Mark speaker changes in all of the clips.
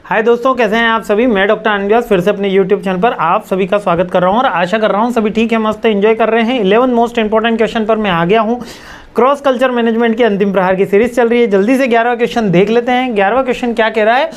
Speaker 1: हाय दोस्तों, कैसे हैं आप सभी। मैं डॉक्टर आनंद व्यास फिर से अपने यूट्यूब चैनल पर आप सभी का स्वागत कर रहा हूं और आशा कर रहा हूं सभी ठीक है, मस्त एंजॉय कर रहे हैं। 11 मोस्ट इंपॉर्टेंट क्वेश्चन पर मैं आ गया हूं। क्रॉस कल्चर मैनेजमेंट की अंतिम प्रहार की सीरीज चल रही है। जल्दी से 11वां क्वेश्चन देख लेते हैं। 11वां क्वेश्चन क्या कह रहा है।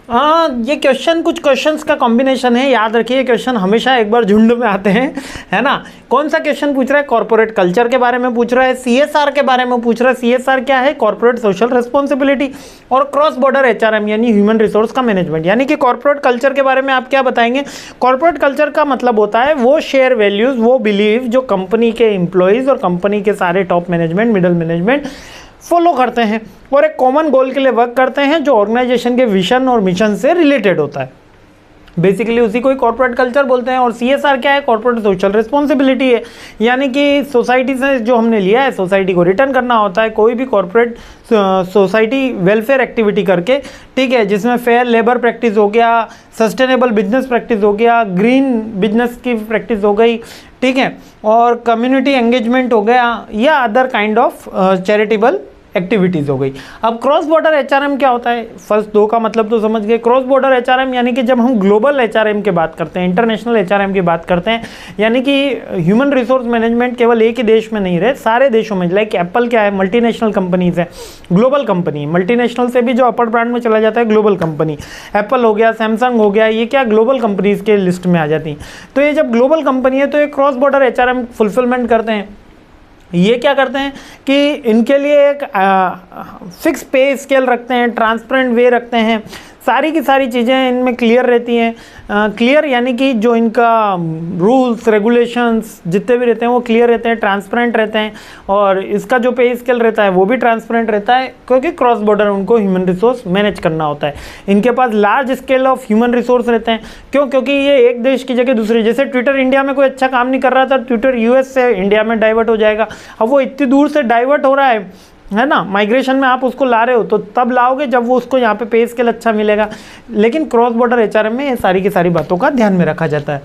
Speaker 1: ये क्वेश्चन कुछ क्वेश्चंस का कॉम्बिनेशन है, याद रखिए। क्वेश्चन हमेशा एक बार झुंड में आते हैं, है ना। कौन सा क्वेश्चन पूछ रहा है? कॉर्पोरेट कल्चर के बारे में पूछ रहा है, सीएसआर के बारे में पूछ रहा है। सीएसआर क्या है? Corporate social responsibility. और क्रॉस बॉर्डर एचआरएम यानी ह्यूमन रिसोर्स का मैनेजमेंट। यानी कि कॉर्पोरेट कल्चर के बारे में आप क्या बताएंगे? कॉर्पोरेट कल्चर का मतलब होता है वो शेयर वैल्यूज, वो बिलीव जो कंपनी के एम्प्लॉयज़ और कंपनी के सारे top management, middle management follow करते हैं और एक कॉमन गोल के लिए वर्क करते हैं जो ऑर्गेनाइजेशन के विजन और मिशन से रिलेटेड होता है। बेसिकली उसी को ही कॉर्पोरेट कल्चर बोलते हैं। और सीएसआर क्या है? कॉर्पोरेट सोशल रिस्पॉन्सिबिलिटी है, यानी कि सोसाइटी से जो हमने लिया है सोसाइटी को रिटर्न करना होता है। कोई भी कॉर्पोरेट सोसाइटी वेलफेयर एक्टिविटी करके, ठीक है, जिसमें फेयर लेबर प्रैक्टिस हो गया, सस्टेनेबल बिजनेस प्रैक्टिस हो गया, ग्रीन बिजनेस की प्रैक्टिस हो गई, ठीक है, और कम्युनिटी एंगेजमेंट हो गया या other kind of charitable activities हो गई। अब क्रॉस बॉर्डर एचआरएम क्या होता है? फर्स्ट दो का मतलब तो समझ गए। क्रॉस बॉर्डर एचआरएम यानी कि जब हम ग्लोबल एचआरएम की बात करते हैं, इंटरनेशनल एचआरएम की बात करते हैं, यानी कि ह्यूमन रिसोर्स मैनेजमेंट केवल एक ही देश में नहीं रहे, सारे देशों में। लाइक एप्पल क्या है? मल्टीनेशनल कंपनीज है, ग्लोबल कंपनी। मल्टीनेशनल से भी जो अपर ब्रांड में चला जाता है ग्लोबल कंपनी। एप्पल हो गया, सैमसंग हो गया, ये क्या ग्लोबल कंपनीज के लिस्ट में आ जाती हैं। तो ये जब ग्लोबल कंपनी है तो ये क्रॉस बॉर्डर एचआरएम फुलफिलमेंट करते हैं। ये क्या करते हैं कि इनके लिए एक फिक्स पे स्केल रखते हैं, ट्रांसपेरेंट वे रखते हैं, सारी की सारी चीज़ें इनमें क्लियर रहती हैं। क्लियर यानी कि जो इनका रूल्स रेगुलेशंस जितने भी रहते हैं वो क्लियर रहते हैं, ट्रांसपेरेंट रहते हैं। और इसका जो पे स्केल रहता है वो भी ट्रांसपेरेंट रहता है, क्योंकि क्रॉस बॉर्डर उनको ह्यूमन रिसोर्स मैनेज करना होता है। इनके पास large scale of human resource रहते हैं। क्यों? क्योंकि ये एक देश की जगह दूसरी, जैसे ट्विटर इंडिया में कोई अच्छा काम नहीं कर रहा था, ट्विटर यूएस से इंडिया में डाइवर्ट हो जाएगा। अब वो इतनी दूर से डाइवर्ट हो रहा है ना, माइग्रेशन में आप उसको ला रहे हो तो तब लाओगे जब वो उसको यहाँ पे स्केल अच्छा मिलेगा। लेकिन क्रॉस बॉर्डर एचआरएम में ये सारी की सारी बातों का ध्यान में रखा जाता है।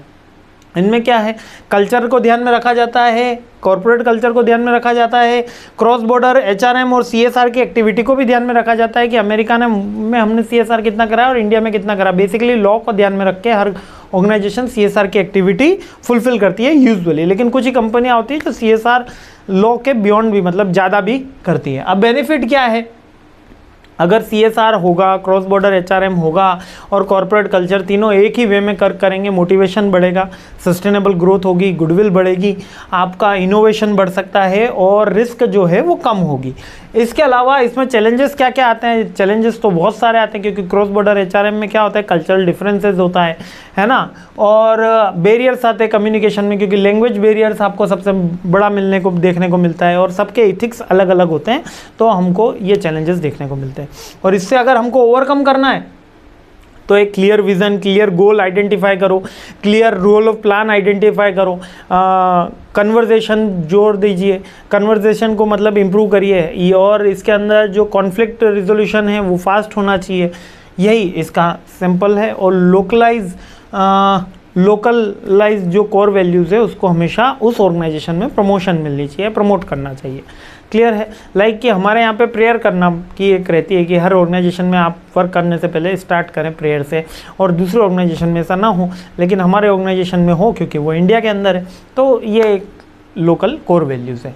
Speaker 1: इनमें क्या है? कल्चर को ध्यान में रखा जाता है, कॉर्पोरेट कल्चर को ध्यान में रखा जाता है, क्रॉस बॉर्डर एचआरएम और सीएसआर की एक्टिविटी को भी ध्यान में रखा जाता है कि अमेरिका में हमने सीएसआर कितना करा और इंडिया में कितना करा। बेसिकली लॉ को ध्यान में रख के हर ऑर्गेनाइजेशन सीएसआर की एक्टिविटी फुलफिल करती है यूजुअली। लेकिन कुछ ही कंपनियां होती है जो सीएसआर लॉ के बियॉन्ड भी, मतलब ज़्यादा भी करती है। अब बेनिफिट क्या है? अगर सीएसआर होगा, क्रॉस बॉर्डर एचआरएम होगा और कॉर्पोरेट कल्चर, तीनों एक ही वे में करेंगे, मोटिवेशन बढ़ेगा, सस्टेनेबल ग्रोथ होगी, गुडविल बढ़ेगी, आपका इनोवेशन बढ़ सकता है और रिस्क जो है वो कम होगी। इसके अलावा इसमें चैलेंजेस क्या क्या आते हैं? चैलेंजेस तो बहुत सारे आते हैं, क्योंकि क्रॉस बॉर्डर एचआरएम में क्या होता है? कल्चरल डिफरेंसेस होता है ना। और बैरियर्स आते हैं कम्युनिकेशन में, क्योंकि लैंग्वेज बैरियर्स आपको सबसे बड़ा मिलने को देखने को मिलता है और सबके इथिक्स अलग अलग होते हैं, तो हमको ये चैलेंजेस देखने को मिलते हैं। और इससे अगर हमको ओवरकम करना है तो एक clear vision, clear goal identify करो, clear role of plan identify करो, कन्वर्जेशन जोड़ दीजिए, कन्वर्जेशन को मतलब इम्प्रूव करिए, और इसके अंदर जो कॉन्फ्लिक्ट रिजोल्यूशन है वो फास्ट होना चाहिए। यही इसका सिंपल है। और लोकलाइज जो कोर वैल्यूज़ है उसको हमेशा उस ऑर्गेनाइजेशन में प्रमोशन मिलनी चाहिए, प्रमोट करना चाहिए। क्लियर है? लाइक कि हमारे यहाँ पे प्रेयर करना की एक रहती है कि हर ऑर्गेनाइजेशन में आप वर्क करने से पहले स्टार्ट करें प्रेयर से, और दूसरे ऑर्गेनाइजेशन में ऐसा ना हो, लेकिन हमारे ऑर्गेनाइजेशन में हो क्योंकि वो इंडिया के अंदर है। तो ये एक लोकल कोर वैल्यूज़ है।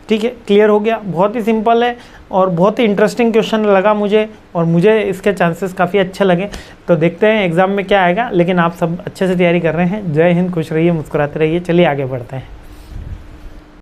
Speaker 1: ठीक है, क्लियर हो गया। बहुत ही सिंपल है और बहुत ही इंटरेस्टिंग क्वेश्चन लगा मुझे, और मुझे इसके चांसेस काफ़ी अच्छे लगे। तो देखते हैं एग्ज़ाम में क्या आएगा, लेकिन आप सब अच्छे से तैयारी कर रहे हैं। जय हिंद, खुश रहिए, मुस्कुराते रहिए। चलिए आगे बढ़ते हैं।